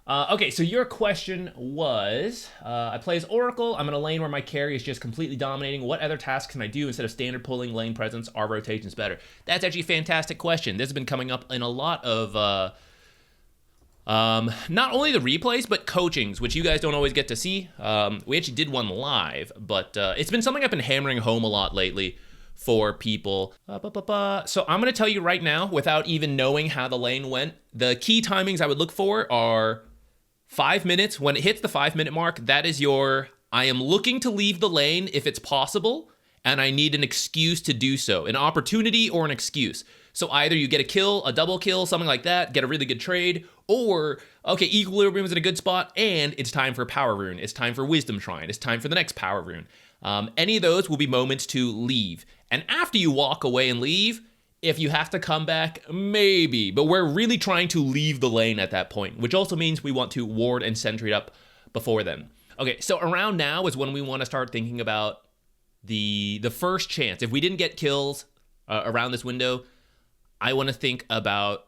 Okay, so your question was, I play as Oracle. I'm in a lane where my carry is just completely dominating. What other tasks can I do instead of standard pulling, lane presence? Are rotations better? That's actually a fantastic question. This has been coming up in a lot of not only the replays, but coachings, which you guys don't always get to see. We actually did one live, but it's been something I've been hammering home a lot lately for people. So I'm going to tell you right now, without even knowing how the lane went, the key timings I would look for are 5 minutes. When it hits the 5-minute mark, that is your, I am looking to leave the lane if it's possible, and I need an excuse to do so, an opportunity or an excuse. So either you get a kill, a double kill, something like that, get a really good trade, or, okay, Equilibrium is in a good spot, and it's time for Power Rune, it's time for Wisdom Shrine, it's time for the next Power Rune. Any of those will be moments to leave. And after you walk away and leave, if you have to come back, maybe. But we're really trying to leave the lane at that point, which also means we want to ward and sentry up before then. Okay, so around now is when we want to start thinking about the first chance. If we didn't get kills around this window, I want to think about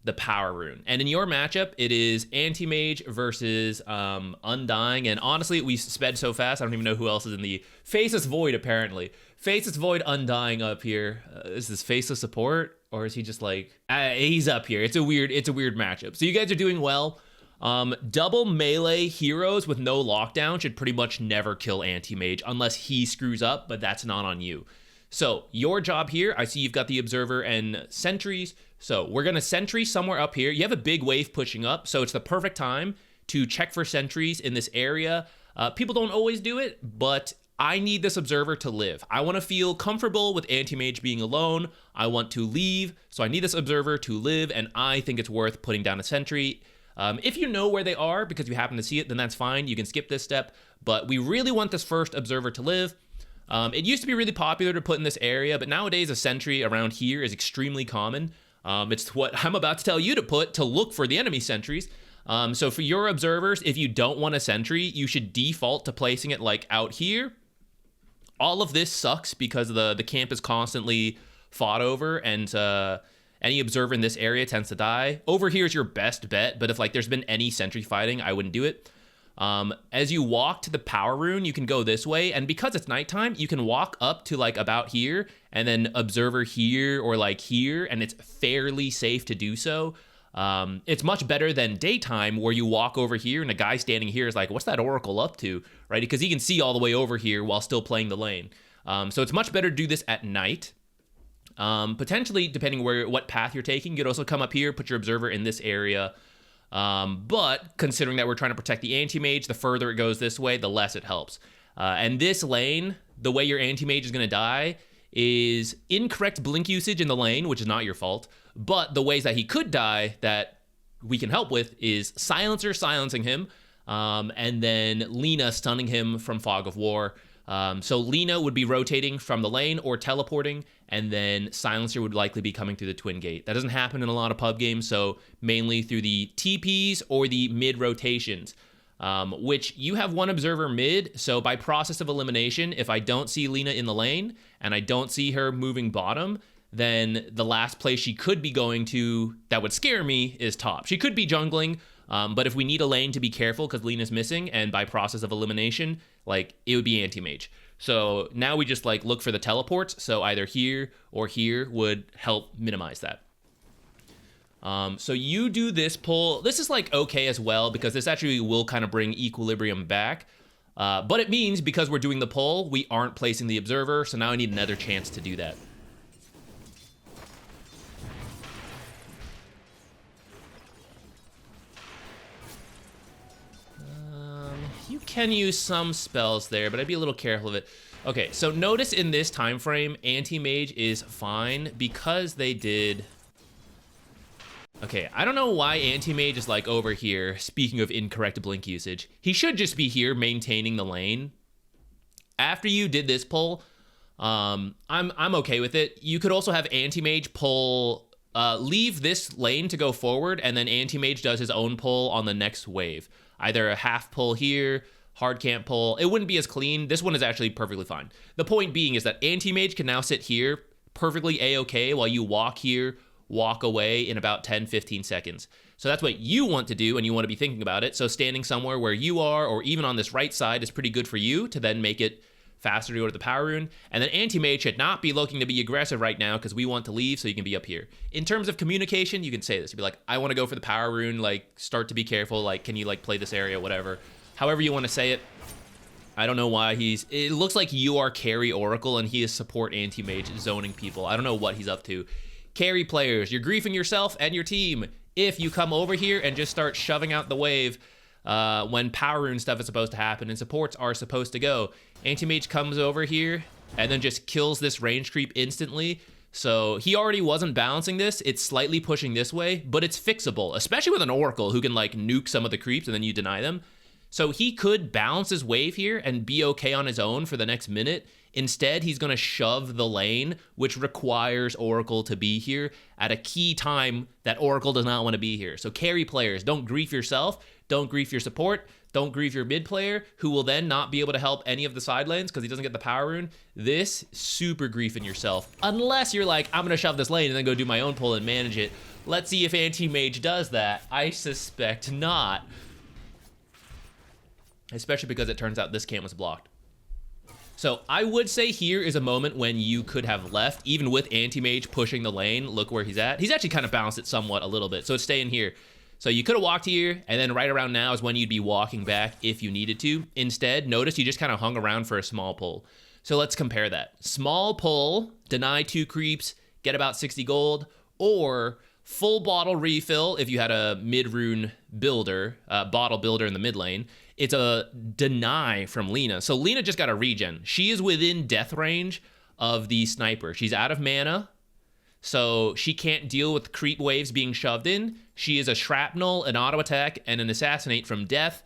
the Power Rune. And in your matchup, it is anti-mage versus Undying. And honestly, we sped so fast, I don't even know who else is in the Faceless Void, apparently. Faceless Void Undying up here. Is this Faceless support? Or is he just like... he's up here. It's a weird matchup. So you guys are doing well. Double melee heroes with no lockdown should pretty much never kill anti-mage unless he screws up, but that's not on you. So your job here, I see you've got the observer and sentries. So we're going to sentry somewhere up here. You have a big wave pushing up, so it's the perfect time to check for sentries in this area. People don't always do it, but I need this observer to live. I want to feel comfortable with anti-mage being alone. I want to leave, so I need this observer to live, and I think it's worth putting down a sentry. If you know where they are because you happen to see it, then that's fine. You can skip this step, but we really want this first observer to live. It used to be really popular to put in this area, but nowadays a sentry around here is extremely common. It's what I'm about to tell you to put to look for the enemy sentries. So for your observers, if you don't want a sentry, you should default to placing it like out here. All of this sucks because the camp is constantly fought over, and any observer in this area tends to die. Over here is your best bet, but if like there's been any sentry fighting, I wouldn't do it. As you walk to the Power Rune, you can go this way, and because it's nighttime, you can walk up to like about here, and then observer here or like here, and it's fairly safe to do so. It's much better than daytime where you walk over here and a guy standing here is like, what's that Oracle up to, right? Because he can see all the way over here while still playing the lane. So it's much better to do this at night. Potentially, depending what path you're taking, you could also come up here, put your observer in this area. But considering that we're trying to protect the anti-mage, the further it goes this way, the less it helps. And this lane, the way your anti-mage is going to die is incorrect blink usage in the lane, which is not your fault. But the ways that he could die that we can help with is Silencer silencing him, and then Lena stunning him from Fog of War. So Lena would be rotating from the lane or teleporting, and then Silencer would likely be coming through the Twin Gate. That doesn't happen in a lot of pub games, so mainly through the TPs or the mid rotations, which you have one observer mid, so by process of elimination, if I don't see Lena in the lane, and I don't see her moving bottom, then the last place she could be going to that would scare me is top. She could be jungling, but if we need a lane to be careful because Lena's missing, and by process of elimination, like it would be anti-mage. So now we just like look for the teleports. So either here or here would help minimize that. So you do this pull. This is like okay as well because this actually will kind of bring equilibrium back. But it means because we're doing the pull, we aren't placing the observer. So now I need another chance to do that. You can use some spells there, but I'd be a little careful of it. Okay, so notice in this time frame, anti-mage is fine because they did... Okay, I don't know why anti-mage is like over here, speaking of incorrect blink usage. He should just be here maintaining the lane. After you did this pull, I'm okay with it. You could also have anti-mage pull... leave this lane to go forward, and then anti-mage does his own pull on the next wave. Either a half pull here, hard camp pull. It wouldn't be as clean. This one is actually perfectly fine. The point being is that anti-mage can now sit here perfectly a-okay while you walk here, walk away in about 10-15 seconds. So that's what you want to do, and you want to be thinking about it. So standing somewhere where you are, or even on this right side, is pretty good for you to then make it faster to go to the power rune. And then anti-mage should not be looking to be aggressive right now because we want to leave so you can be up here. In terms of communication, you can say this. You'd be like, I want to go for the power rune, like, start to be careful, like, can you, like, play this area, whatever. However you want to say it. I don't know why it looks like you are carry Oracle and he is support anti-mage zoning people. I don't know what he's up to. Carry players, you're griefing yourself and your team if you come over here and just start shoving out the wave when power rune stuff is supposed to happen and supports are supposed to go. Anti-mage comes over here and then just kills this range creep instantly. So he already wasn't balancing this. It's slightly pushing this way, but it's fixable, especially with an Oracle who can like nuke some of the creeps and then you deny them. So he could balance his wave here and be okay on his own for the next minute. Instead, he's going to shove the lane, which requires Oracle to be here at a key time that Oracle does not want to be here. So carry players, don't grief yourself, don't grief your support, don't grief your mid player, who will then not be able to help any of the side lanes because he doesn't get the power rune. This, super griefing yourself. Unless you're like, I'm going to shove this lane and then go do my own pull and manage it. Let's see if anti-mage does that. I suspect not. Especially because it turns out this camp was blocked. So I would say here is a moment when you could have left, even with anti-mage pushing the lane. Look where he's at. He's actually kind of balanced it somewhat a little bit, so it's staying here. So you could have walked here, and then right around now is when you'd be walking back if you needed to. Instead, notice you just kind of hung around for a small pull. So let's compare that. Small pull, deny 2 creeps, get about 60 gold, or full bottle refill if you had a mid-rune builder, bottle builder in the mid lane. It's a deny from Lina. So Lina just got a regen. She is within death range of the sniper. She's out of mana, so she can't deal with creep waves being shoved in. She is a shrapnel, an auto attack, and an assassinate from death.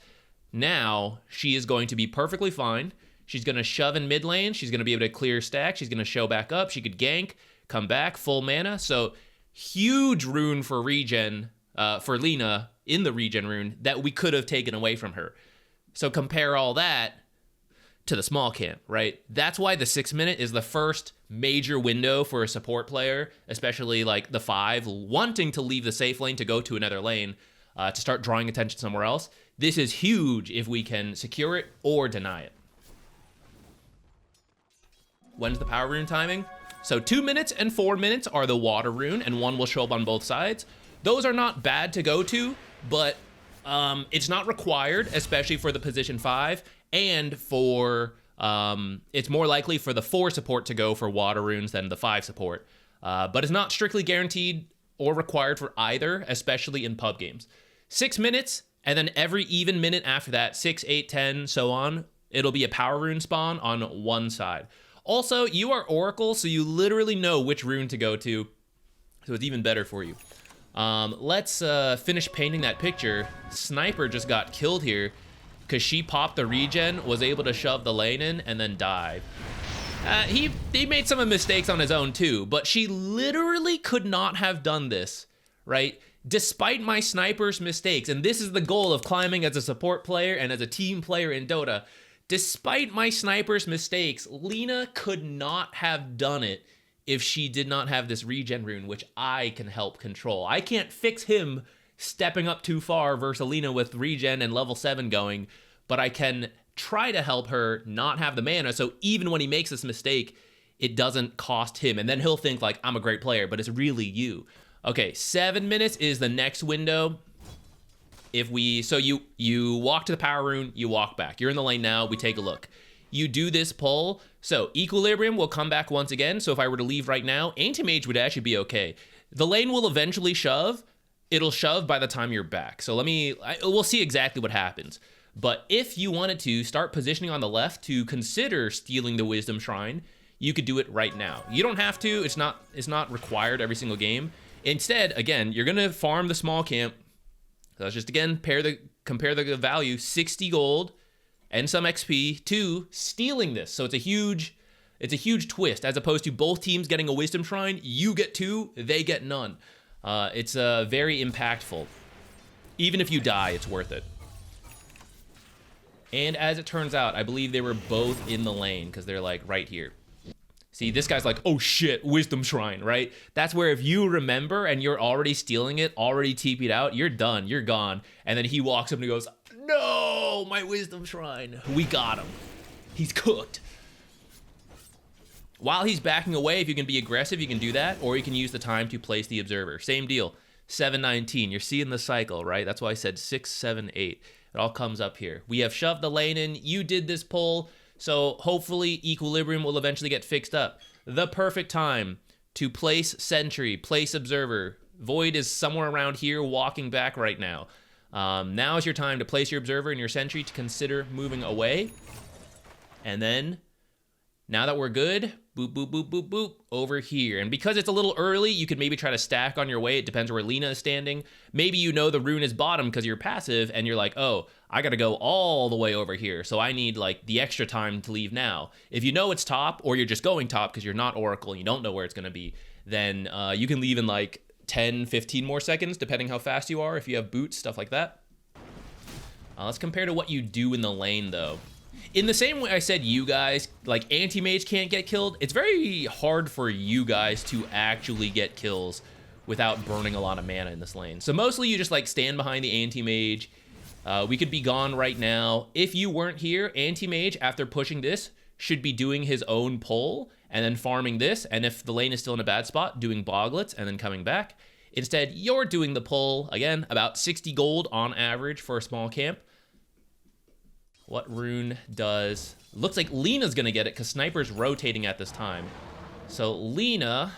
Now she is going to be perfectly fine. She's going to shove in mid lane. She's going to be able to clear stack. She's going to show back up. She could gank, come back, full mana. So huge rune for regen for Lina in the regen rune that we could have taken away from her. So compare all that to the small camp, right? That's why the 6 minute is the first major window for a support player, especially like the 5, wanting to leave the safe lane to go to another lane to start drawing attention somewhere else. This is huge if we can secure it or deny it. When's the power rune timing? So 2 minutes and 4 minutes are the water rune, and one will show up on both sides. Those are not bad to go to, but it's not required, especially for the position 5, and for it's more likely for the 4 support to go for water runes than the 5 support. But it's not strictly guaranteed or required for either, especially in pub games. 6 minutes, and then every even minute after that, 6, 8, 10, so on, it'll be a power rune spawn on one side. Also, you are Oracle, so you literally know which rune to go to, so it's even better for you. Let's finish painting that picture. Sniper just got killed here because she popped the regen, was able to shove the lane in, and then died. He made some mistakes on his own too, but she literally could not have done this, right? Despite my sniper's mistakes, and this is the goal of climbing as a support player and as a team player in Dota. Despite my sniper's mistakes, Lina could not have done it if she did not have this regen rune, which I can help control. I can't fix him stepping up too far versus Lina with regen and level 7 going, but I can try to help her not have the mana, so even when he makes this mistake, it doesn't cost him, and then he'll think like, I'm a great player, but it's really you. Okay, 7 minutes is the next window. So you walk to the power rune, you walk back. You're in the lane now, we take a look. You do this pull, so Equilibrium will come back once again, so if I were to leave right now, anti-mage would actually be okay. The lane will eventually shove, it'll shove by the time you're back. So we'll see exactly what happens. But if you wanted to start positioning on the left to consider stealing the Wisdom Shrine, you could do it right now. You don't have to, it's not required every single game. Instead, again, you're gonna farm the small camp. So let's just again compare the value, 60 gold and some XP to stealing this. So it's a huge twist, as opposed to both teams getting a Wisdom Shrine. You get 2, they get none. It's very impactful. Even if you die, it's worth it. And as it turns out, I believe they were both in the lane because they're like right here. See, this guy's like, oh shit, Wisdom Shrine, right? That's where if you remember and you're already stealing it, already TP'd out, you're done, you're gone. And then he walks up and he goes, no, my Wisdom Shrine. We got him. He's cooked. While he's backing away, if you can be aggressive, you can do that, or you can use the time to place the Observer. Same deal, 719, you're seeing the cycle, right? That's why I said 6, 7, 8. It all comes up here. We have shoved the lane in, you did this pull, so hopefully Equilibrium will eventually get fixed up. The perfect time to place Sentry, place Observer. Void is somewhere around here walking back right now. Now is your time to place your Observer and your Sentry to consider moving away. And then, now that we're good, boop, boop, boop, boop, boop, over here. And because it's a little early, you could maybe try to stack on your way. It depends where Lina is standing. Maybe you know the rune is bottom because you're passive, and you're like, oh, I gotta go all the way over here, so I need like the extra time to leave now. If you know it's top, or you're just going top because you're not Oracle and you don't know where it's gonna be, then you can leave in like 10, 15 more seconds, depending how fast you are, if you have boots, stuff like that. Let's compare to what you do in the lane, though. In the same way I said you guys, like, anti-mage can't get killed, it's very hard for you guys to actually get kills without burning a lot of mana in this lane. So mostly you just, like, stand behind the anti-mage. We could be gone right now. If you weren't here, anti-mage, after pushing this, should be doing his own pull and then farming this, and if the lane is still in a bad spot, doing boglets and then coming back. Instead, you're doing the pull, again, about 60 gold on average for a small camp. What rune does... Looks like Lina's gonna get it because Sniper's rotating at this time. So Lina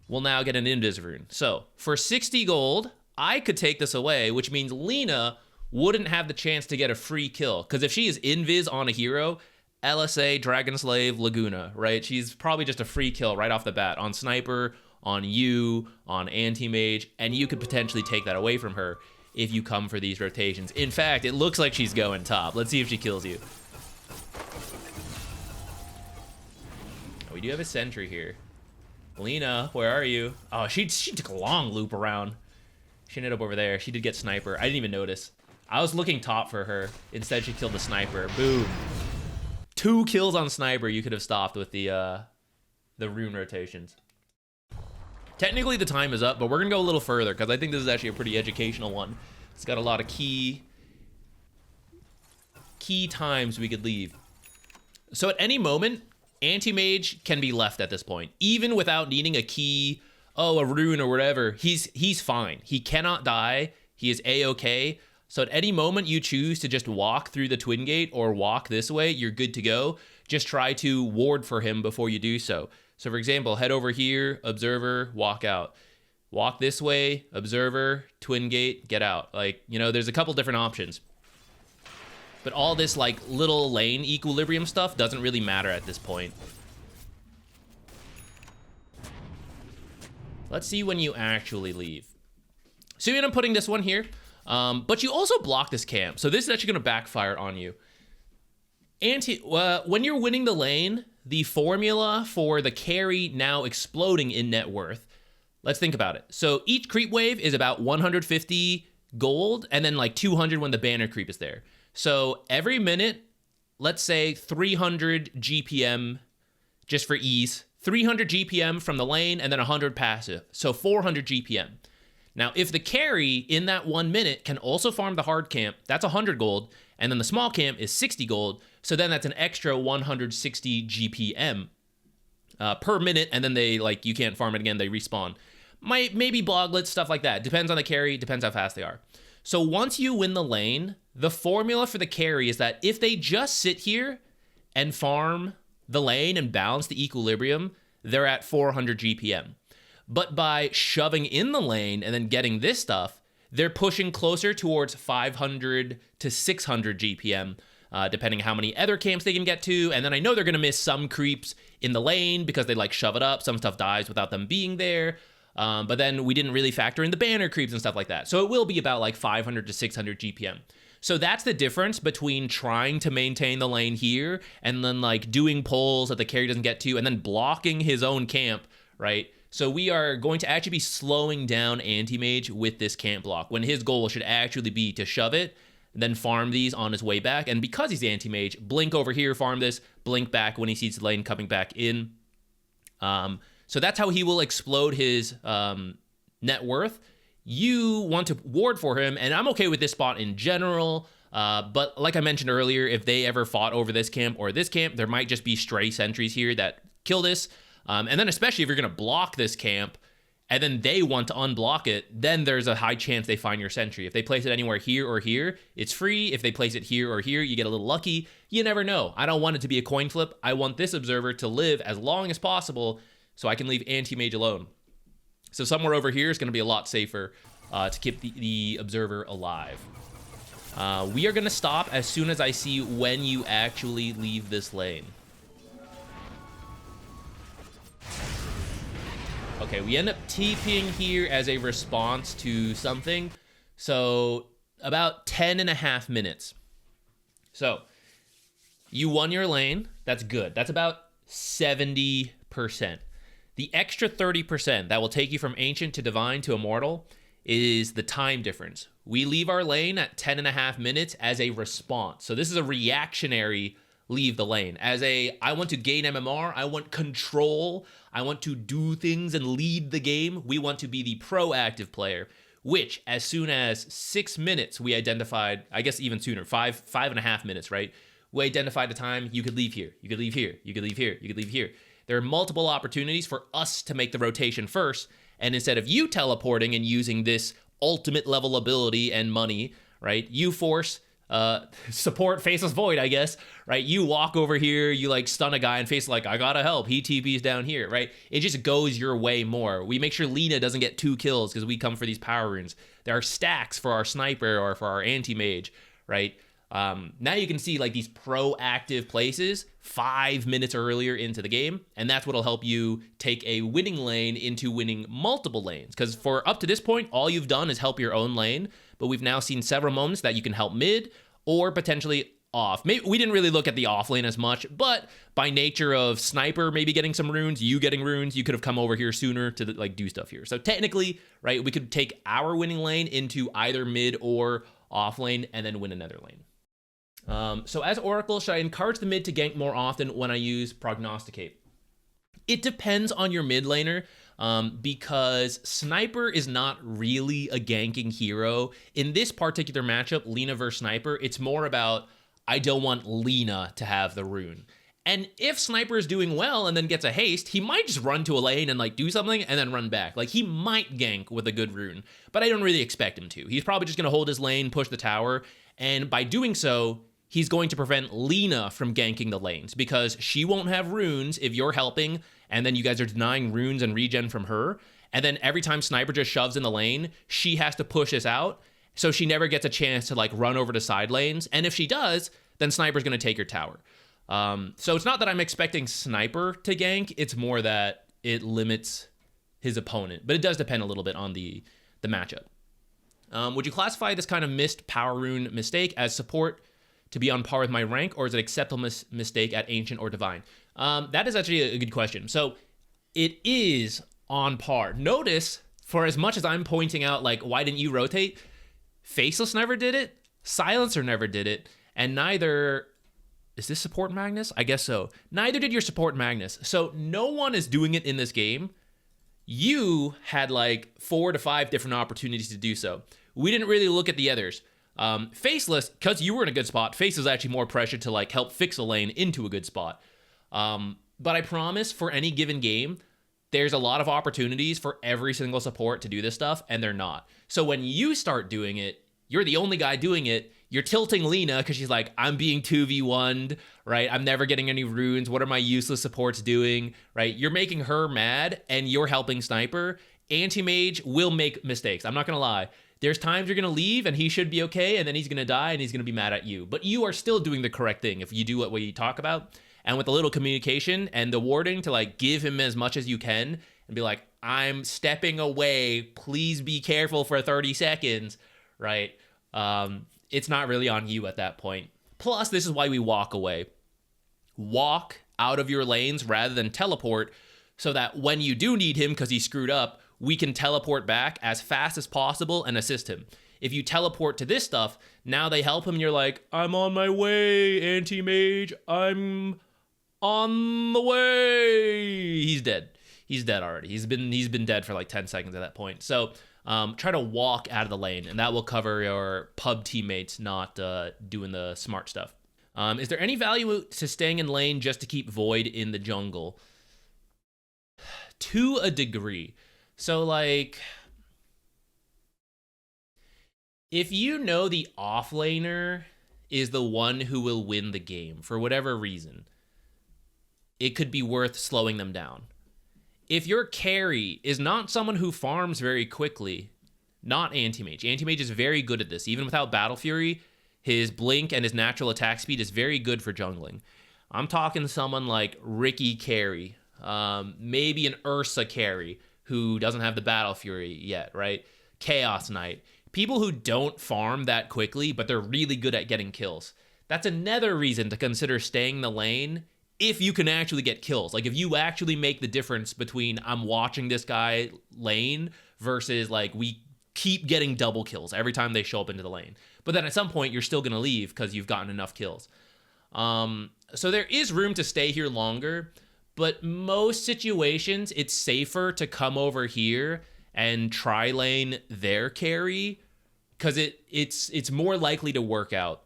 will now get an invis rune. So for 60 gold, I could take this away, which means Lina wouldn't have the chance to get a free kill. Because if she is invis on a hero, LSA, Dragon Slave, Laguna, right? She's probably just a free kill right off the bat on Sniper, on you, on anti-mage, and you could potentially take that away from her if you come for these rotations. In fact, it looks like she's going top. Let's see if she kills you. Oh, we do have a sentry here. Lina, where are you? Oh, she took a long loop around. She ended up over there. She did get Sniper. I didn't even notice. I was looking top for her. Instead, she killed the Sniper. Boom. 2 kills on Sniper you could have stopped with the rune rotations. Technically, the time is up, but we're going to go a little further because I think this is actually a pretty educational one. It's got a lot of key times we could leave. So at any moment, anti-mage can be left at this point. Even without needing a key, a rune or whatever, he's fine. He cannot die. He is A-okay. So at any moment you choose to just walk through the Twin Gate or walk this way, you're good to go. Just try to ward for him before you do so. So for example, head over here, Observer, walk out. Walk this way, Observer, Twin Gate, get out. Like, you know, there's a couple different options. But all this, like, little lane equilibrium stuff doesn't really matter at this point. Let's see when you actually leave. So you end up putting this one here. But you also block this camp. So this is actually going to backfire on you. When you're winning the lane, the formula for the carry now exploding in net worth, let's think about it. So each creep wave is about 150 gold, and then like 200 when the banner creep is there. So every minute, let's say 300 GPM, just for ease, 300 GPM from the lane, and then 100 passive. So 400 GPM. Now, if the carry in that 1 minute can also farm the hard camp, that's 100 gold, and then the small camp is 60 gold, so then that's an extra 160 GPM per minute, and then they, like, you can't farm it again, they respawn. Maybe bloglets, stuff like that. Depends on the carry, depends how fast they are. So once you win the lane, the formula for the carry is that if they just sit here and farm the lane and balance the equilibrium, they're at 400 GPM. But by shoving in the lane and then getting this stuff, they're pushing closer towards 500 to 600 GPM, depending how many other camps they can get to. And then I know they're going to miss some creeps in the lane because they like shove it up. Some stuff dies without them being there. But then we didn't really factor in the banner creeps and stuff like that. So it will be about like 500 to 600 GPM. So that's the difference between trying to maintain the lane here and then like doing pulls that the carry doesn't get to and then blocking his own camp, right? So we are going to actually be slowing down anti-mage with this camp block when his goal should actually be to shove it then farm these on his way back. And because he's anti-mage, blink over here, farm this, blink back when he sees the lane coming back in. So that's how he will explode his net worth. You want to ward for him, and I'm okay with this spot in general. But like I mentioned earlier, if they ever fought over this camp or this camp, there might just be stray sentries here that kill this. And then especially if you're going to block this camp, and then they want to unblock it, then there's a high chance they find your sentry. If they place it anywhere here or here, it's free. If they place it here or here, you get a little lucky. You never know. I don't want it to be a coin flip. I want this observer to live as long as possible so I can leave anti-mage alone. So somewhere over here is going to be a lot safer to keep the observer alive. We are going to stop as soon as I see when you actually leave this lane. Okay, we end up TPing here as a response to something. So about 10.5 minutes. So you won your lane. That's good. That's about 70%. The extra 30% that will take you from Ancient to Divine to Immortal is the time difference. We leave our lane at 10.5 minutes as a response. So this is a reactionary leave the lane. As a, I want to gain MMR, I want control, I want to do things and lead the game. We want to be the proactive player, which as soon as 6 minutes we identified, I guess even sooner, 5.5 minutes, right? We identified the time you could leave here, you could leave here, you could leave here, you could leave here. There are multiple opportunities for us to make the rotation first, and instead of you teleporting and using this ultimate level ability and money, right, you force support Faceless Void, I guess, right? You walk over here, you like stun a guy and Face like, I gotta help, he TP's down here, right? It just goes your way more. We make sure Lina doesn't get 2 kills because we come for these power runes. There are stacks for our sniper or for our anti-mage, right? Now you can see like these proactive places 5 minutes earlier into the game, and that's what'll help you take a winning lane into winning multiple lanes. Because for up to this point, all you've done is help your own lane, but we've now seen several moments that you can help mid or potentially off. Maybe we didn't really look at the off lane as much, but by nature of sniper maybe getting some runes, you getting runes, you could have come over here sooner to like do stuff here. So technically, right, we could take our winning lane into either mid or off lane and then win another lane. So as Oracle, should I encourage the mid to gank more often when I use Prognosticate? It depends on your mid laner, because Sniper is not really a ganking hero. In this particular matchup, Lina versus Sniper, it's more about, I don't want Lina to have the rune. And if Sniper is doing well and then gets a haste, he might just run to a lane and like do something and then run back. Like he might gank with a good rune, but I don't really expect him to. He's probably just gonna hold his lane, push the tower, and by doing so, he's going to prevent Lina from ganking the lanes because she won't have runes if you're helping and then you guys are denying runes and regen from her. And then every time Sniper just shoves in the lane, she has to push this out. So she never gets a chance to like run over to side lanes. And if she does, then Sniper's going to take her tower. So it's not that I'm expecting Sniper to gank. It's more that it limits his opponent. But it does depend a little bit on the matchup. Would you classify this kind of missed power rune mistake as support to be on par with my rank, or is it acceptable mistake at Ancient or Divine? That is actually a good question. So it is on par. Notice, for as much as I'm pointing out, like, why didn't you rotate? Faceless never did it, Silencer never did it, and neither, is this support Magnus? I guess so. Neither did your support Magnus. So no one is doing it in this game. You had like 4 to 5 different opportunities to do so. We didn't really look at the others. Faceless, because you were in a good spot, Face is actually more pressured to like help fix a lane into a good spot. But I promise for any given game, there's a lot of opportunities for every single support to do this stuff, and they're not. So when you start doing it, you're the only guy doing it. You're tilting Lina because she's like, I'm being 2v1'd, right? I'm never getting any runes. What are my useless supports doing, right? You're making her mad, and you're helping Sniper. Anti-mage will make mistakes. I'm not going to lie. There's times you're going to leave and he should be okay, and then he's going to die and he's going to be mad at you. But you are still doing the correct thing if you do what we talk about. And with a little communication and the warding to like give him as much as you can and be like, I'm stepping away, please be careful for 30 seconds, right? It's not really on you at that point. Plus, this is why we walk away. Walk out of your lanes rather than teleport so that when you do need him because he screwed up, we can teleport back as fast as possible and assist him. If you teleport to this stuff, now they help him and you're like, I'm on my way, anti-mage. I'm on the way. He's dead. He's dead already. He's been dead for like 10 seconds at that point. So try to walk out of the lane, and that will cover your pub teammates not doing the smart stuff. Is there any value to staying in lane just to keep Void in the jungle? To a degree. So like, if you know the offlaner is the one who will win the game for whatever reason, it could be worth slowing them down. If your carry is not someone who farms very quickly, not anti-mage. Anti-mage is very good at this. Even without Battle Fury, his blink and his natural attack speed is very good for jungling. I'm talking someone like Ricky Carry, maybe an Ursa Carry who doesn't have the Battle Fury yet, right? Chaos Knight. People who don't farm that quickly, but they're really good at getting kills. That's another reason to consider staying in the lane if you can actually get kills. Like if you actually make the difference between I'm watching this guy lane versus like we keep getting double kills every time they show up into the lane. But then at some point you're still going to leave because you've gotten enough kills. So there is room to stay here longer, but most situations it's safer to come over here and try lane their carry because it's more likely to work out.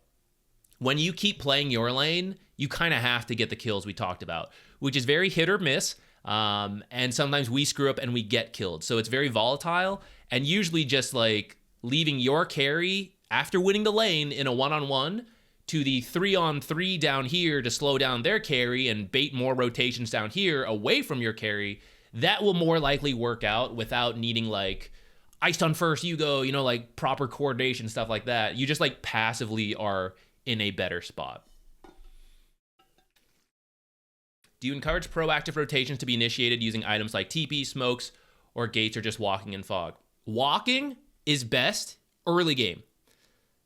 When you keep playing your lane, you kind of have to get the kills we talked about, which is very hit or miss. And sometimes we screw up and we get killed. So it's very volatile, and usually just like leaving your carry after winning the lane in a one-on-one to the 3-on-3 down here to slow down their carry and bait more rotations down here away from your carry, that will more likely work out without needing like I stun first, you go, you know, like proper coordination, stuff like that. You just like passively are in a better spot. Do you encourage proactive rotations to be initiated using items like TP, smokes, or gates, or just walking in fog? Walking is best early game.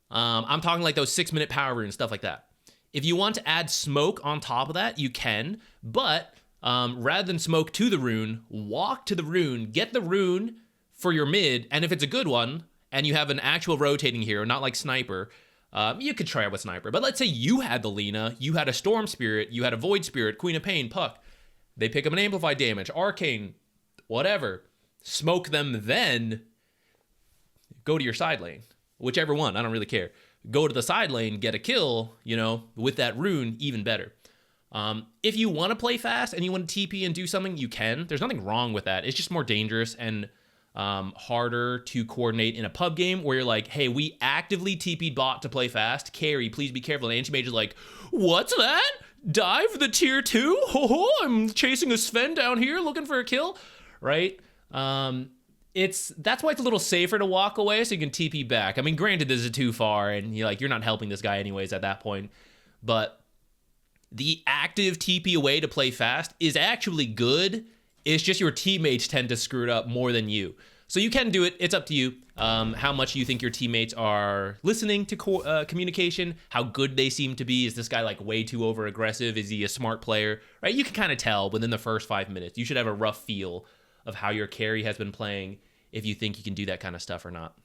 I'm talking like those 6-minute power runes, stuff like that. If you want to add smoke on top of that, you can, but rather than smoke to the rune, walk to the rune, get the rune for your mid, and if it's a good one, and you have an actual rotating hero, not like Sniper, you could try it with Sniper. But let's say you had the Lina, you had a Storm Spirit, you had a Void Spirit, Queen of Pain, Puck. They pick up an Amplified Damage, Arcane, whatever. Smoke them, then go to your side lane. Whichever one, I don't really care. Go to the side lane, get a kill, you know, with that rune, even better. If you want to play fast and you want to TP and do something, you can. There's nothing wrong with that. It's just more dangerous and harder to coordinate in a pub game where you're like, hey, we actively TP'd bot to play fast. Carry, please be careful. And anti-mage is like, what's that? Dive the tier 2? Ho, I'm chasing a Sven down here looking for a kill, right? That's why it's a little safer to walk away so you can TP back. I mean, granted, this is too far and you're not helping this guy anyways at that point, but the active TP away to play fast is actually good. It's just your teammates tend to screw it up more than you. So you can do it. It's up to you how much you think your teammates are listening to communication, how good they seem to be. Is this guy like way too over aggressive? Is he a smart player? Right? You can kind of tell within the first 5 minutes. You should have a rough feel of how your carry has been playing if you think you can do that kind of stuff or not.